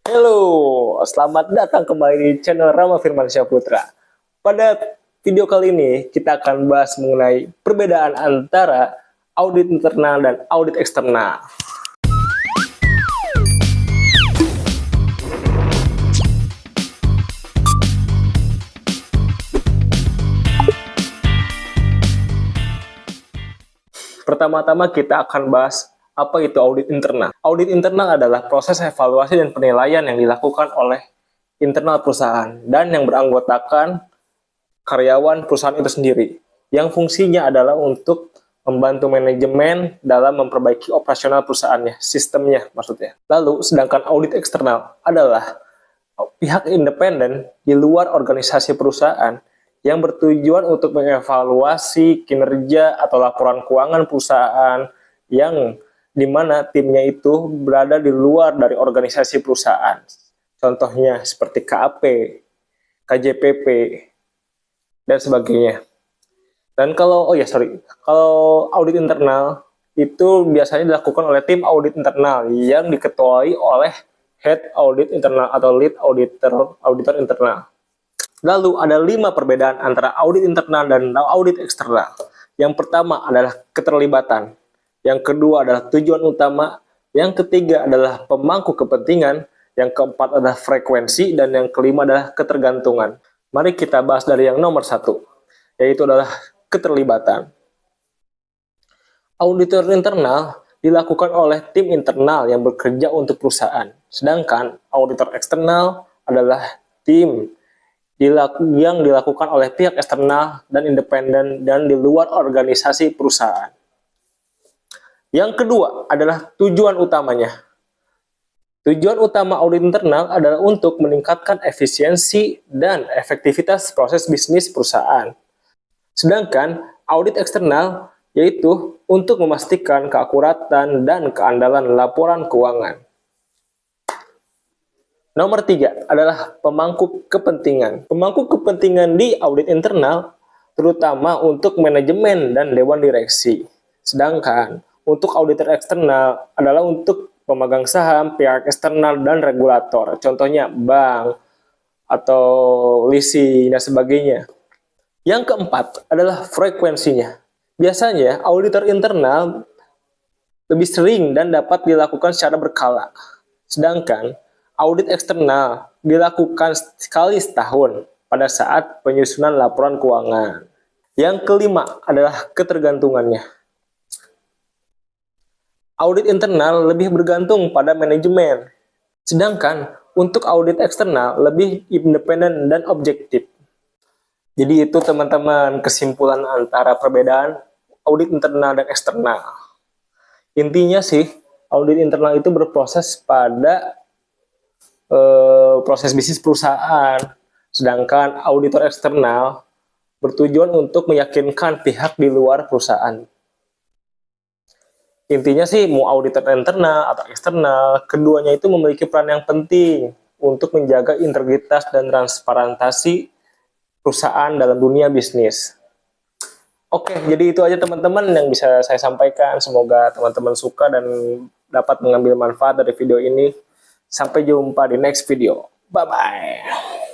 Halo, selamat datang kembali di channel Rama Firmansyah Putra. Pada video kali ini, kita akan bahas mengenai perbedaan antara audit internal dan audit eksternal. Pertama-tama kita akan bahas apa itu audit internal. Audit internal adalah proses evaluasi dan penilaian yang dilakukan oleh internal perusahaan dan yang beranggotakan karyawan perusahaan itu sendiri, yang fungsinya adalah untuk membantu manajemen dalam memperbaiki operasional perusahaannya, sistemnya maksudnya. Lalu, sedangkan audit eksternal adalah pihak independen di luar organisasi perusahaan yang bertujuan untuk mengevaluasi kinerja atau laporan keuangan perusahaan yang dimana timnya itu berada di luar dari organisasi perusahaan. Contohnya seperti KAP, KJPP, dan sebagainya. Dan kalau audit internal itu biasanya dilakukan oleh tim audit internal yang diketuai oleh head audit internal atau lead auditor internal. Lalu ada 5 perbedaan antara audit internal dan audit eksternal. Yang pertama adalah keterlibatan. Yang kedua adalah tujuan utama. Yang ketiga adalah pemangku kepentingan. Yang keempat adalah frekuensi. Dan yang kelima adalah ketergantungan. Mari kita bahas dari yang nomor 1, yaitu adalah keterlibatan. Auditor internal dilakukan oleh tim internal yang bekerja untuk perusahaan. Sedangkan auditor eksternal adalah tim yang dilakukan oleh pihak eksternal dan independen dan di luar organisasi perusahaan. Yang kedua adalah tujuan utamanya. Tujuan utama audit internal adalah untuk meningkatkan efisiensi dan efektivitas proses bisnis perusahaan. Sedangkan audit eksternal yaitu untuk memastikan keakuratan dan keandalan laporan keuangan. Nomor 3 adalah pemangku kepentingan. Pemangku kepentingan di audit internal terutama untuk manajemen dan dewan direksi. Sedangkan untuk auditor eksternal adalah untuk pemegang saham, pihak eksternal, dan regulator. Contohnya bank atau leasing dan sebagainya. Yang keempat adalah frekuensinya. Biasanya auditor internal lebih sering dan dapat dilakukan secara berkala. Sedangkan audit eksternal dilakukan sekali setahun pada saat penyusunan laporan keuangan. Yang kelima adalah ketergantungannya. Audit internal lebih bergantung pada manajemen, sedangkan untuk audit eksternal lebih independen dan objektif. Jadi itu teman-teman kesimpulan antara perbedaan audit internal dan eksternal. Intinya sih, audit internal itu berproses pada proses bisnis perusahaan, sedangkan auditor eksternal bertujuan untuk meyakinkan pihak di luar perusahaan. Intinya sih mau auditor internal atau eksternal, keduanya itu memiliki peran yang penting untuk menjaga integritas dan transparansi perusahaan dalam dunia bisnis. Oke, jadi itu aja teman-teman yang bisa saya sampaikan. Semoga teman-teman suka dan dapat mengambil manfaat dari video ini. Sampai jumpa di next video. Bye-bye.